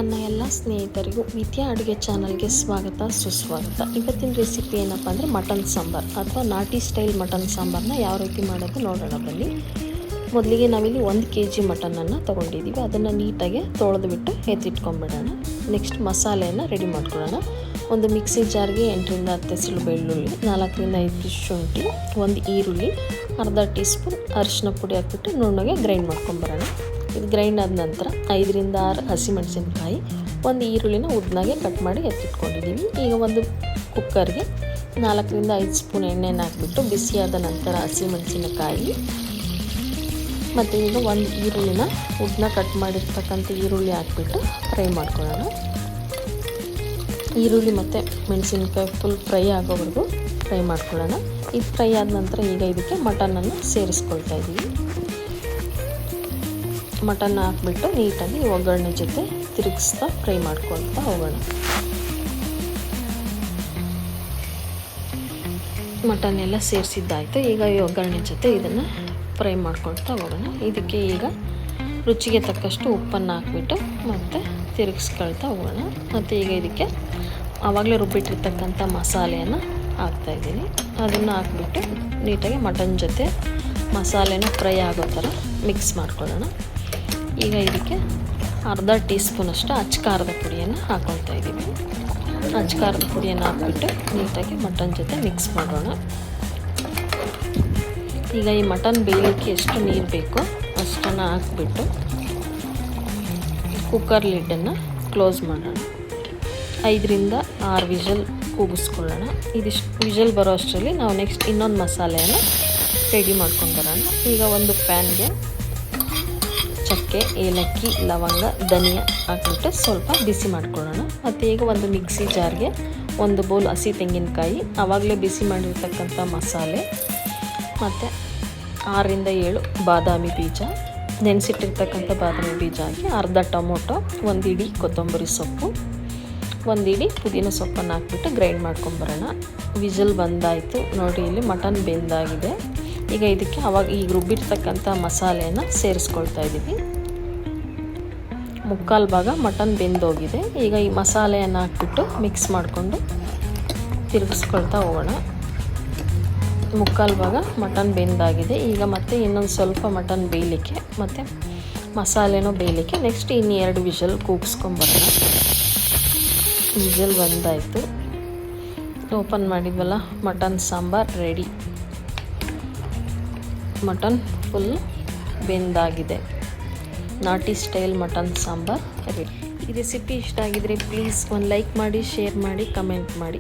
ನನ್ನ ಎಲ್ಲ ಸ್ನೇಹಿತರಿಗೂ ವಿದ್ಯಾ ಅಡುಗೆ ಚಾನಲ್ಗೆ ಸ್ವಾಗತ ಸುಸ್ವಾಗತ. ಇವತ್ತಿನ ರೆಸಿಪಿ ಏನಪ್ಪ ಅಂದರೆ ಮಟನ್ ಸಾಂಬಾರು ಅಥವಾ ನಾಟಿ ಸ್ಟೈಲ್ ಮಟನ್ ಸಾಂಬಾರನ್ನ ಯಾವ ರೀತಿ ಮಾಡೋದು ನೋಡೋಣ ಬನ್ನಿ. ಮೊದಲಿಗೆ ನಾವಿಲ್ಲಿ 1 kg ಮಟನನ್ನು ತೊಗೊಂಡಿದ್ದೀವಿ. ಅದನ್ನು ನೀಟಾಗಿ ತೊಳೆದುಬಿಟ್ಟು ಎತ್ತಿಟ್ಕೊಂಡ್ಬಿಡೋಣ. ನೆಕ್ಸ್ಟ್ ಮಸಾಲೆಯನ್ನು ರೆಡಿ ಮಾಡ್ಕೊಳ್ಳೋಣ. ಒಂದು ಮಿಕ್ಸಿ ಜಾರ್ಗೆ 8ರಿಂದ 10 ಎಸಳು ಬೆಳ್ಳುಳ್ಳಿ, 4ರಿಂದ 5 ಶುಂಠಿ, 1 ಈರುಳ್ಳಿ, ಅರ್ಧ ಟೀ ಸ್ಪೂನ್ ಅರಿಶಿನ ಪುಡಿ ಹಾಕ್ಬಿಟ್ಟು ನುಣ್ಣಗೆ ಗ್ರೈಂಡ್ ಮಾಡ್ಕೊಂಬರೋಣ. ಇದು ಗ್ರೈಂಡ್ ಆದ ನಂತರ 5ರಿಂದ 6 ಹಸಿಮೆಣಸಿನ್ಕಾಯಿ, 1 ಈರುಳ್ಳಿನ ಉದ್ದನಾಗೆ ಕಟ್ ಮಾಡಿ ಎತ್ತಿಟ್ಕೊಂಡಿದ್ದೀವಿ. ಈಗ ಒಂದು ಕುಕ್ಕರ್ಗೆ 4ರಿಂದ 5 ಸ್ಪೂನ್ ಎಣ್ಣೆನ ಹಾಕ್ಬಿಟ್ಟು ಬಿಸಿಯಾದ ನಂತರ ಹಸಿಮೆಣಸಿನಕಾಯಿ ಮತ್ತು ಈಗ 1 ಈರುಳ್ಳಿನ ಉದ್ದನ ಕಟ್ ಮಾಡಿರ್ತಕ್ಕಂಥ ಈರುಳ್ಳಿ ಹಾಕ್ಬಿಟ್ಟು ಫ್ರೈ ಮಾಡ್ಕೊಳ್ಳೋಣ. ಈರುಳ್ಳಿ ಮತ್ತು ಮೆಣಸಿನ್ಕಾಯಿ ಫುಲ್ ಫ್ರೈ ಆಗೋವರೆಗೂ ಫ್ರೈ ಮಾಡ್ಕೊಳ್ಳೋಣ. ಇದು ಫ್ರೈ ಆದ ನಂತರ ಈಗ ಇದಕ್ಕೆ ಮಟನನ್ನು ಸೇರಿಸ್ಕೊಳ್ತಾ ಇದ್ದೀವಿ. ಮಟನ್ ಹಾಕ್ಬಿಟ್ಟು ನೀಟಾಗಿ ಒಗ್ಗರಣೆ ಜೊತೆ ತಿರುಗಿಸ್ತಾ ಫ್ರೈ ಮಾಡ್ಕೊಳ್ತಾ ಹೋಗೋಣ. ಮಟನ್ ಎಲ್ಲ ಸೇರಿಸಿದ್ದಾಯಿತು. ಈಗ ಈ ಒಗ್ಗರಣೆ ಜೊತೆ ಇದನ್ನು ಫ್ರೈ ಮಾಡ್ಕೊಳ್ತಾ ಹೋಗೋಣ. ಇದಕ್ಕೆ ಈಗ ರುಚಿಗೆ ತಕ್ಕಷ್ಟು ಉಪ್ಪನ್ನು ಹಾಕ್ಬಿಟ್ಟು ಮತ್ತು ತಿರುಗಿಸ್ಕೊಳ್ತಾ ಹೋಗೋಣ. ಮತ್ತು ಈಗ ಇದಕ್ಕೆ ಆವಾಗಲೇ ರುಬ್ಬಿಟ್ಟಿರ್ತಕ್ಕಂಥ ಮಸಾಲೆಯನ್ನು ಹಾಕ್ತಾಯಿದ್ದೀನಿ. ಅದನ್ನು ಹಾಕ್ಬಿಟ್ಟು ನೀಟಾಗಿ ಮಟನ್ ಜೊತೆ ಮಸಾಲೆನ ಫ್ರೈ ಆಗೋ ಥರ ಮಿಕ್ಸ್ ಮಾಡ್ಕೊಳ್ಳೋಣ. ಈಗ ಇದಕ್ಕೆ ಅರ್ಧ ಟೀ ಸ್ಪೂನಷ್ಟು ಅಚ್ಚಕಾರದ ಪುಡಿಯನ್ನು ಹಾಕ್ಕೊಳ್ತಾ ಇದ್ದೀವಿ. ಅಚ್ಚಕಾರದ ಪುಡಿಯನ್ನು ಹಾಕ್ಬಿಟ್ಟು ನೀಟಾಗಿ ಮಟನ್ ಜೊತೆ ಮಿಕ್ಸ್ ಮಾಡೋಣ. ಈಗ ಈ ಮಟನ್ ಬೇಯಲಿಕ್ಕೆ ಎಷ್ಟು ನೀರು ಬೇಕೋ ಅಷ್ಟನ್ನು ಹಾಕ್ಬಿಟ್ಟು ಕುಕ್ಕರ್ ಲಿಡ್ಡನ್ನು ಕ್ಲೋಸ್ ಮಾಡೋಣ. 5ರಿಂದ 6 ವಿಷಲ್ ಕೂಗಿಸ್ಕೊಳ್ಳೋಣ. ಇದಿಷ್ಟು ವಿಷಲ್ ಬರೋ ಅಷ್ಟರಲ್ಲಿ ನಾವು ನೆಕ್ಸ್ಟ್ ಇನ್ನೊಂದು ಮಸಾಲೆಯನ್ನು ರೆಡಿ ಮಾಡ್ಕೊಂಡು ಬರೋಣ. ಈಗ ಒಂದು ಪ್ಯಾನ್ಗೆ ಚಕ್ಕೆ, ಏಲಕ್ಕಿ, ಲವಂಗ, ಧನಿಯಾ ಹಾಕ್ಬಿಟ್ಟು ಸ್ವಲ್ಪ ಬಿಸಿ ಮಾಡ್ಕೊಳ್ಳೋಣ. ಮತ್ತು ಈಗ ಒಂದು ಮಿಕ್ಸಿ ಜಾರ್ಗೆ 1 ಬೌಲ್ ಹಸಿ ತೆಂಗಿನಕಾಯಿ, ಆವಾಗಲೇ ಬಿಸಿ ಮಾಡಿರ್ತಕ್ಕಂಥ ಮಸಾಲೆ ಮತ್ತು 6ರಿಂದ 7 ಬಾದಾಮಿ ಬೀಜ, ನೆನೆಸಿಟ್ಟಿರ್ತಕ್ಕಂಥ ಬಾದಾಮಿ ಬೀಜ ಹಾಕಿ, ಅರ್ಧ ಟೊಮೊಟೊ, 1 ಇಡಿ ಕೊತ್ತಂಬರಿ ಸೊಪ್ಪು, 1 ಇಡಿ ಪುದೀನ ಸೊಪ್ಪನ್ನು ಹಾಕ್ಬಿಟ್ಟು ಗ್ರೈಂಡ್ ಮಾಡ್ಕೊಂಬರೋಣ. ವಿಷಲ್ ಬಂದಾಯಿತು ನೋಡಿ, ಇಲ್ಲಿ ಮಟನ್ ಬೆಂದಾಗಿದೆ. ಈಗ ಇದಕ್ಕೆ ಈಗ ರುಬ್ಬಿರ್ತಕ್ಕಂಥ ಮಸಾಲೆಯನ್ನು ಸೇರಿಸ್ಕೊಳ್ತಾ ಇದ್ದೀವಿ. 3/4 ಭಾಗ ಮಟನ್ ಬೆಂದೋಗಿದೆ. ಈಗ ಈ ಮಸಾಲೆಯನ್ನು ಹಾಕ್ಬಿಟ್ಟು ಮಿಕ್ಸ್ ಮಾಡಿಕೊಂಡು ತಿರುಗಿಸ್ಕೊಳ್ತಾ ಹೋಗೋಣ. 3/4 ಭಾಗ ಮಟನ್ ಬೆಂದಾಗಿದೆ. ಈಗ ಮತ್ತೆ ಇನ್ನೊಂದು ಸ್ವಲ್ಪ ಮಟನ್ ಬೇಯಲಿಕ್ಕೆ ಮತ್ತು ಮಸಾಲೆನೂ ಬೇಯಲಿಕ್ಕೆ ನೆಕ್ಸ್ಟ್ ಇನ್ನು 2 ವಿಷಲ್ ಕೂಗಿಸ್ಕೊಂಬರೋಣ. ವಿಷಲ್ ಬಂದಾಯಿತು. ಓಪನ್ ಮಾಡಿದ್ವಲ್ಲ, mutton sambar ready. Mutton full ಬೆಂದಾಗಿದೆ. ನಾಟಿ ಸ್ಟೈಲ್ ಮಟನ್ ಸಾಂಬಾರು ರೆಡಿ. ಈ ರೆಸಿಪಿ ಇಷ್ಟ ಆಗಿದ್ರೆ ಪ್ಲೀಸ್ ಒಂದು ಲೈಕ್ ಮಾಡಿ, ಶೇರ್ ಮಾಡಿ, ಕಮೆಂಟ್ ಮಾಡಿ.